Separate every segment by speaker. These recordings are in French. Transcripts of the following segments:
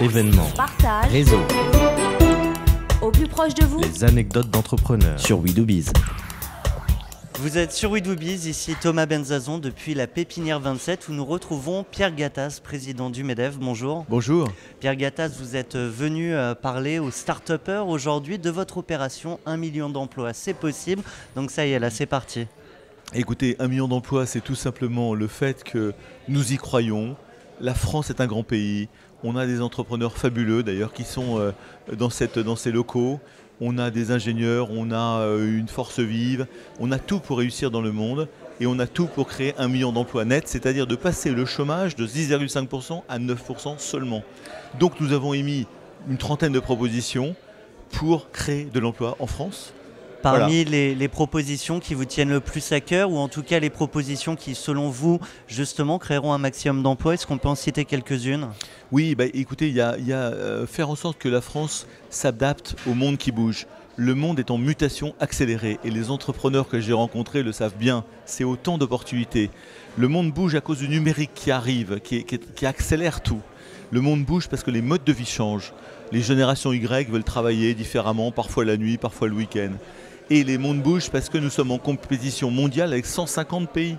Speaker 1: événements,
Speaker 2: partage,
Speaker 1: réseaux,
Speaker 2: au plus proche de vous.
Speaker 1: les anecdotes d'entrepreneurs sur We Do Biz.
Speaker 3: Vous êtes sur We Do Biz, ici Thomas Benzazon depuis la Pépinière 27 où nous retrouvons Pierre Gattaz, président du MEDEF. Bonjour.
Speaker 4: Bonjour.
Speaker 3: Pierre Gattaz, vous êtes venu parler aux start-upers aujourd'hui de votre opération 1 million d'emplois. C'est possible, donc ça y est, là c'est parti.
Speaker 4: Écoutez, 1 million d'emplois, c'est tout simplement le fait que nous y croyons. La France est un grand pays. On a des entrepreneurs fabuleux d'ailleurs qui sont dans ces locaux. On a des ingénieurs, on a une force vive. On a tout pour réussir dans le monde et on a tout pour créer 1 million d'emplois nets, c'est-à-dire de passer le chômage de 10,5% à 9% seulement. Donc nous avons émis une trentaine de propositions pour créer de l'emploi en France.
Speaker 3: Parmi
Speaker 4: Voilà.
Speaker 3: les propositions qui vous tiennent le plus à cœur, ou en tout cas les propositions qui, selon vous, justement, créeront un maximum d'emplois, est-ce qu'on peut en citer quelques-unes ?
Speaker 4: Oui, écoutez, il y a faire en sorte que la France s'adapte au monde qui bouge. Le monde est en mutation accélérée et les entrepreneurs que j'ai rencontrés le savent bien. C'est autant d'opportunités. Le monde bouge à cause du numérique qui arrive, qui accélère tout. Le monde bouge parce que les modes de vie changent. Les générations Y veulent travailler différemment, parfois la nuit, parfois le week-end. Et les mondes bougent parce que nous sommes en compétition mondiale avec 150 pays.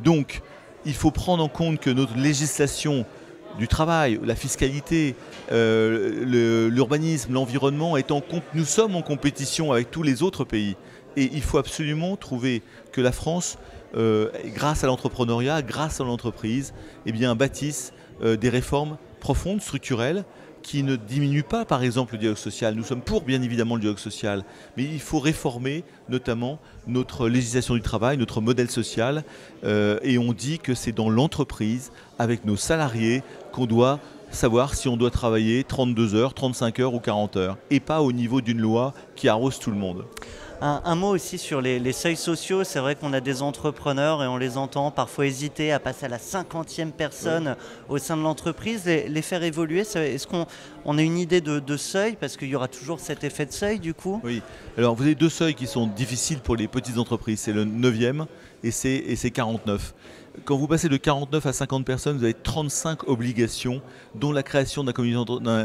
Speaker 4: Donc, il faut prendre en compte que notre législation du travail, la fiscalité, l'urbanisme, l'environnement, nous sommes en compétition avec tous les autres pays. Et il faut absolument trouver que la France, grâce à l'entrepreneuriat, grâce à l'entreprise, bâtisse des réformes profondes, structurelles, qui ne diminue pas, par exemple, le dialogue social. Nous sommes pour, bien évidemment, le dialogue social, mais il faut réformer, notamment, notre législation du travail, notre modèle social, et on dit que c'est dans l'entreprise, avec nos salariés, qu'on doit savoir si on doit travailler 32 heures, 35 heures ou 40 heures, et pas au niveau d'une loi qui arrose tout le monde.
Speaker 3: Un mot aussi sur les seuils sociaux. C'est vrai qu'on a des entrepreneurs et on les entend parfois hésiter à passer à la 50e personne au sein de l'entreprise. Les faire évoluer, est-ce qu'on a une idée de seuil? Parce qu'il y aura toujours cet effet de seuil du coup.
Speaker 4: Oui, alors vous avez deux seuils qui sont difficiles pour les petites entreprises. C'est le 9e et c'est 49. Quand vous passez de 49 à 50 personnes, vous avez 35 obligations, dont la création d'un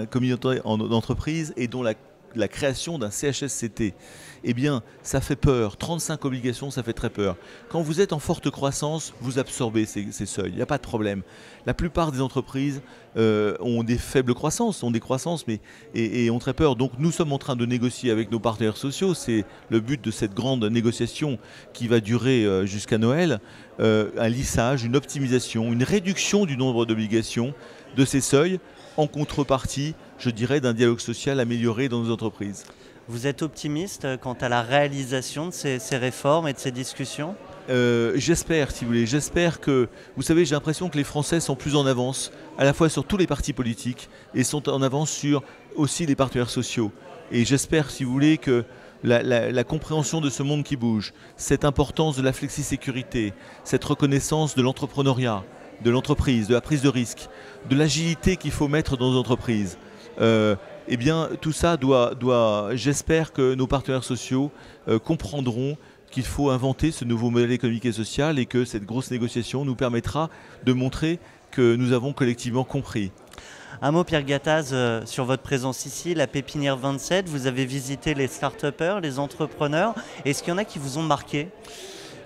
Speaker 4: comité d'entreprise et dont la création d'un CHSCT. Eh bien, ça fait peur. 35 obligations, ça fait très peur. Quand vous êtes en forte croissance, vous absorbez ces seuils. Il n'y a pas de problème. La plupart des entreprises ont des faibles croissances, et ont très peur. Donc nous sommes en train de négocier avec nos partenaires sociaux. C'est le but de cette grande négociation qui va durer jusqu'à Noël. Un lissage, une optimisation, une réduction du nombre d'obligations de ces seuils en contrepartie, je dirais, d'un dialogue social amélioré dans nos entreprises.
Speaker 3: Vous êtes optimiste quant à la réalisation de ces réformes et de ces discussions ?
Speaker 4: J'espère, si vous voulez. J'espère que, vous savez, j'ai l'impression que les Français sont plus en avance, à la fois sur tous les partis politiques, et sont en avance sur aussi les partenaires sociaux. Et j'espère, si vous voulez, que la compréhension de ce monde qui bouge, cette importance de la flexisécurité, cette reconnaissance de l'entrepreneuriat, de l'entreprise, de la prise de risque, de l'agilité qu'il faut mettre dans nos entreprises, tout ça j'espère que nos partenaires sociaux comprendront qu'il faut inventer ce nouveau modèle économique et social et que cette grosse négociation nous permettra de montrer que nous avons collectivement compris.
Speaker 3: Un mot, Pierre Gattaz, sur votre présence ici, la Pépinière 27. Vous avez visité les start-upers, les entrepreneurs. Est-ce qu'il y en a qui vous ont marqué ?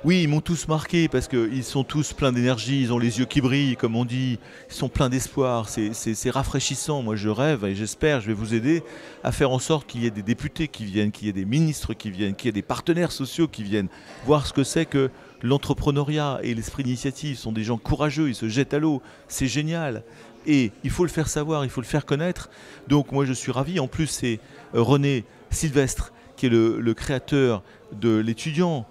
Speaker 4: Oui, ils m'ont tous marqué parce qu'ils sont tous pleins d'énergie, ils ont les yeux qui brillent, comme on dit, ils sont pleins d'espoir, c'est rafraîchissant. Moi je rêve et j'espère, je vais vous aider à faire en sorte qu'il y ait des députés qui viennent, qu'il y ait des ministres qui viennent, qu'il y ait des partenaires sociaux qui viennent voir ce que c'est que l'entrepreneuriat et l'esprit d'initiative. Sont des gens courageux, ils se jettent à l'eau, c'est génial. Et il faut le faire savoir, il faut le faire connaître. Donc moi je suis ravi, en plus c'est René Sylvestre qui est le créateur de l'étudiant,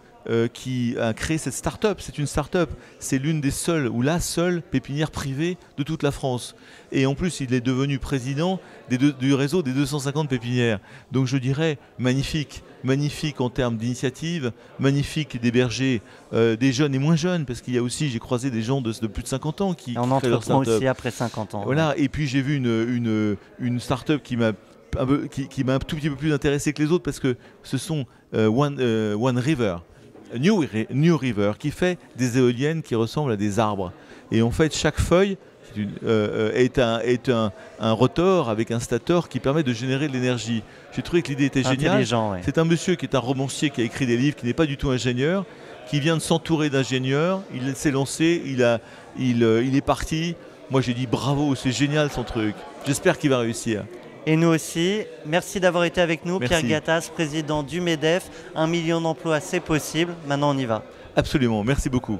Speaker 4: qui a créé cette start-up. C'est une start-up, c'est l'une des seules ou la seule pépinière privée de toute la France. Et en plus, il est devenu président du réseau des 250 pépinières. Donc je dirais magnifique, magnifique en termes d'initiative, magnifique d'héberger des jeunes et moins jeunes, parce qu'il y a aussi, j'ai croisé des gens de plus de 50 ans qui créent leur start-up.
Speaker 3: Aussi après 50 ans.
Speaker 4: Voilà, ouais. Et puis j'ai vu une start-up qui m'a un tout petit peu plus intéressé que les autres, parce que ce sont One River. New River, qui fait des éoliennes qui ressemblent à des arbres. Et en fait, chaque feuille, c'est un rotor avec un stator qui permet de générer de l'énergie. J'ai trouvé que l'idée était géniale.
Speaker 3: Ouais.
Speaker 4: C'est un monsieur qui est un romancier, qui a écrit des livres, qui n'est pas du tout ingénieur, qui vient de s'entourer d'ingénieurs. Il s'est lancé, il est parti. Moi j'ai dit bravo, c'est génial son truc. J'espère qu'il va réussir.
Speaker 3: Et nous aussi. Merci d'avoir été avec nous.
Speaker 4: Merci.
Speaker 3: Pierre Gattaz, président du MEDEF. 1 million d'emplois, c'est possible. Maintenant, on y va.
Speaker 4: Absolument, merci beaucoup.